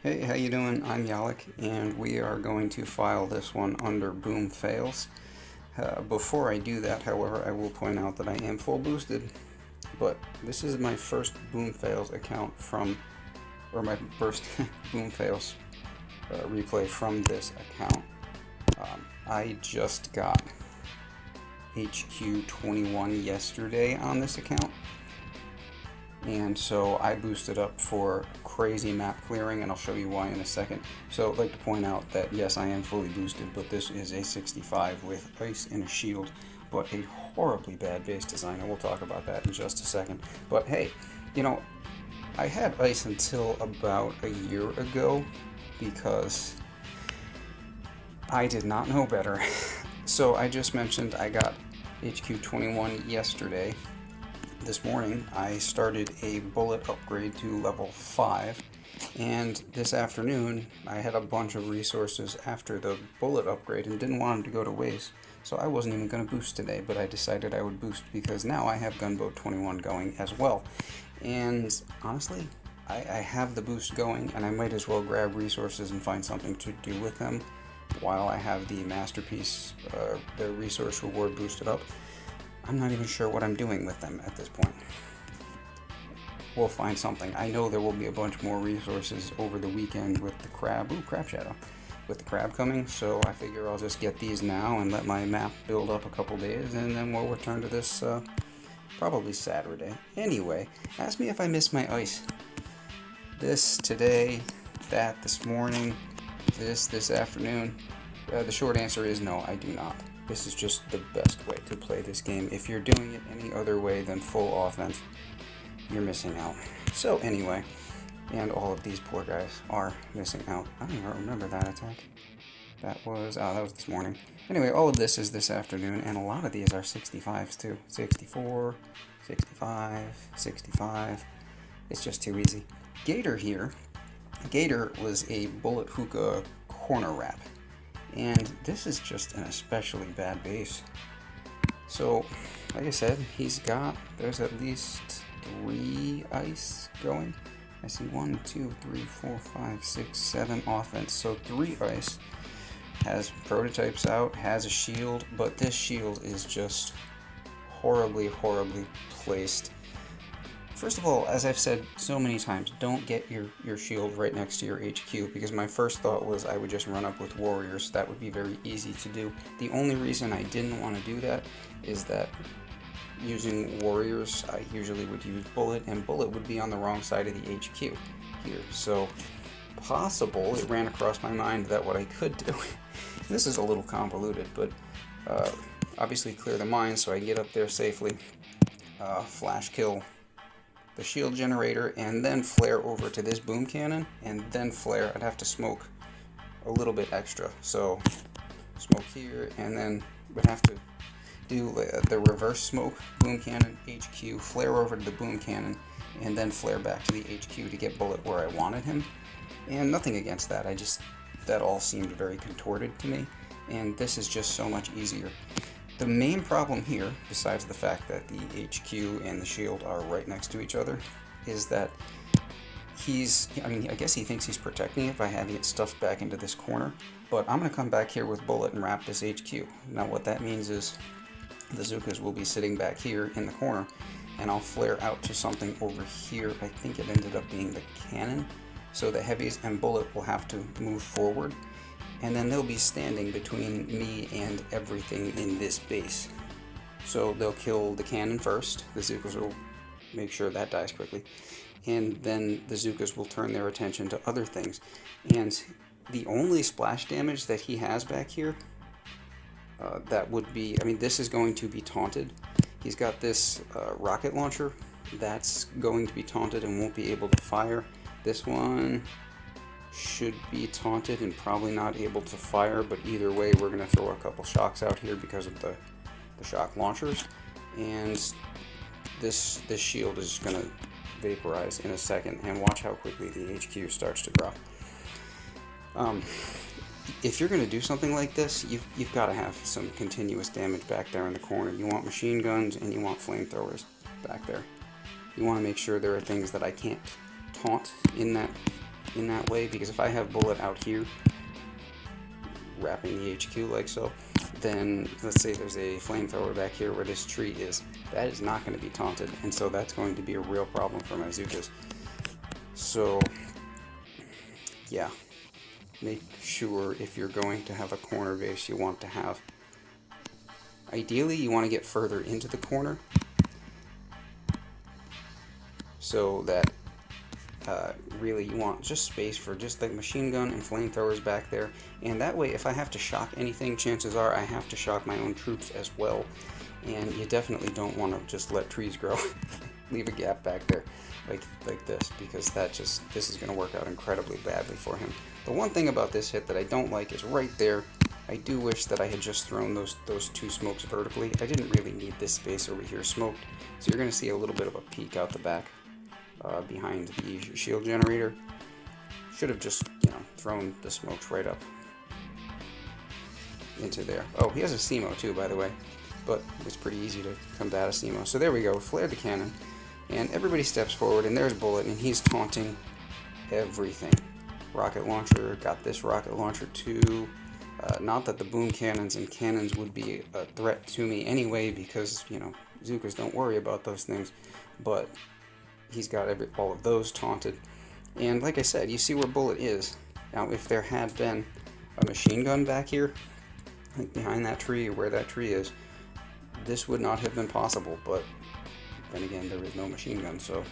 Hey, how you doing? I'm Yalik, and we are going to file this one under boom fails. Before I do that, however, I will point out that I am full boosted, but this is my first boom fails account or my first boom fails replay from this account. I just got HQ21 yesterday on this account, and so I boosted up for crazy map clearing, and I'll show you why in a second. So I'd like to point out that yes, I am fully boosted, but this is a 65 with ice and a shield, but a horribly bad base design, and we'll talk about that in just a second. But hey, I had ice until about a year ago because I did not know better. So I just mentioned I got HQ21 yesterday. This morning I started a bullet upgrade to level 5, and this afternoon I had a bunch of resources after the bullet upgrade and didn't want them to go to waste, so I wasn't even going to boost today, but I decided I would boost because now I have Gunboat 21 going as well. And honestly, I have the boost going, and I might as well grab resources and find something to do with them while I have the masterpiece, the resource reward boosted up. I'm not even sure what I'm doing with them at this point. We'll find something. I know there will be a bunch more resources over the weekend with the crab. Ooh, crab shadow. With the crab coming, so I figure I'll just get these now and let my map build up a couple days, and then we'll return to this probably Saturday. Anyway, ask me if I miss my ice. This today, that this morning, this afternoon. The short answer is no, I do not. This is just the best way to play this game. If you're doing it any other way than full offense, you're missing out. So anyway, and all of these poor guys are missing out. I don't even remember that attack. That was this morning. Anyway, all of this is this afternoon, and a lot of these are 65s too. 64, 65, 65. It's just too easy. Gator here. Gator was a bullet hookah corner wrap. And this is just an especially bad base. So, like I said, there's at least 3 ice going. I see 1, 2, 3, 4, 5, 6, 7 offense. So 3 ice, has prototypes out, has a shield, but this shield is just horribly placed. First of all, as I've said so many times, don't get your shield right next to your HQ, because my first thought was I would just run up with warriors. That would be very easy to do. The only reason I didn't want to do that is that using warriors, I usually would use bullet, and bullet would be on the wrong side of the HQ here. So possible, it ran across my mind that what I could do, this is a little convoluted, but obviously clear the mine so I can get up there safely, flash kill the shield generator, and then flare over to this boom cannon, and then flare. I'd have to smoke a little bit extra, so smoke here, and then would have to do the reverse smoke, boom cannon, HQ, flare over to the boom cannon, and then flare back to the HQ to get bullet where I wanted him. And nothing against that, that all seemed very contorted to me, and this is just so much easier. The main problem here, besides the fact that the HQ and the shield are right next to each other, is that I guess he thinks he's protecting it by having it stuffed back into this corner, but I'm going to come back here with bullet and wrap this HQ. Now what that means is the zookas will be sitting back here in the corner, and I'll flare out to something over here. I think it ended up being the cannon, so the heavies and bullet will have to move forward, and then they'll be standing between me and everything in this base. So they'll kill the cannon first, the zookas will make sure that dies quickly, and then the zookas will turn their attention to other things. And the only splash damage that he has back here, that would be, this is going to be taunted. He's got this rocket launcher that's going to be taunted and won't be able to fire. This one should be taunted and probably not able to fire, but either way we're going to throw a couple shocks out here because of the shock launchers, and this shield is going to vaporize in a second, and watch how quickly the HQ starts to drop. If you're going to do something like this, you've got to have some continuous damage back there in the corner. You want machine guns and you want flamethrowers back there. You want to make sure there are things that I can't taunt in that in that way, because if I have bullet out here wrapping the HQ like so, then let's say there's a flamethrower back here where this tree is, that is not going to be taunted, and so that's going to be a real problem for my zookas. So yeah, make sure if you're going to have a corner base, you want to have, ideally you want to get further into the corner so that really you want just space for just the machine gun and flamethrowers back there, and that way if I have to shock anything, chances are I have to shock my own troops as well, and you definitely don't want to just let trees grow. Leave a gap back there like this, because this is going to work out incredibly badly for him. The one thing about this hit that I don't like is right there. I do wish that I had just thrown those two smokes vertically. I didn't really need this space over here smoked, so you're going to see a little bit of a peek out the back behind the shield generator. Should have just, thrown the smokes right up into there. Oh, he has a CMO too, by the way, but it's pretty easy to combat a CMO. So there we go, flared the cannon, and everybody steps forward, and there's Bullet, and he's taunting everything. Rocket launcher, got this rocket launcher too. Not that the boom cannons and cannons would be a threat to me anyway, because, zookas don't worry about those things, but he's got all of those taunted. And like I said, you see where Bullet is. Now, if there had been a machine gun back here, like behind that tree or where that tree is, this would not have been possible, but then again, there is no machine gun, so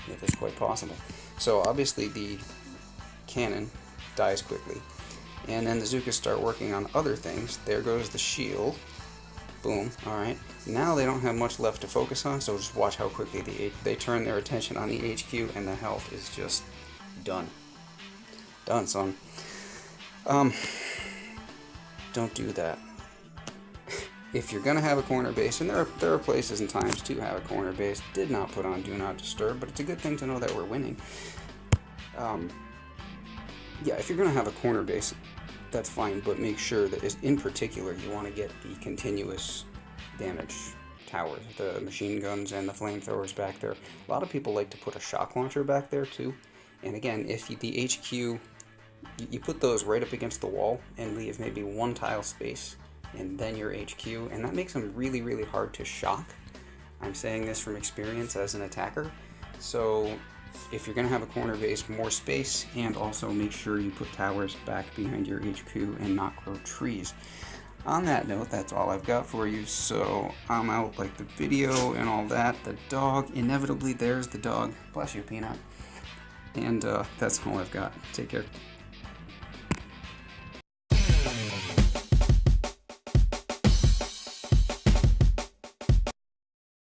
it is quite possible. So obviously the cannon dies quickly, and then the zookas start working on other things. There goes the shield. Boom. Alright, now they don't have much left to focus on, so just watch how quickly they turn their attention on the HQ, and the health is just done. Done, son. Don't do that. If you're gonna have a corner base, and there are places and times to have a corner base, did not put on Do Not Disturb, but it's a good thing to know that we're winning. Yeah, if you're gonna have a corner base, that's fine, but make sure that, in particular, you want to get the continuous damage towers, the machine guns and the flamethrowers back there. A lot of people like to put a shock launcher back there too, and again, if the HQ, you put those right up against the wall and leave maybe one tile space and then your HQ, and that makes them really, really hard to shock. I'm saying this from experience as an attacker. So if you're going to have a corner base, more space, and also make sure you put towers back behind your HQ and not grow trees. On that note, that's all I've got for you, so I'm out, like the video and all that. The dog, inevitably there's the dog. Bless you, Peanut. And that's all I've got. Take care.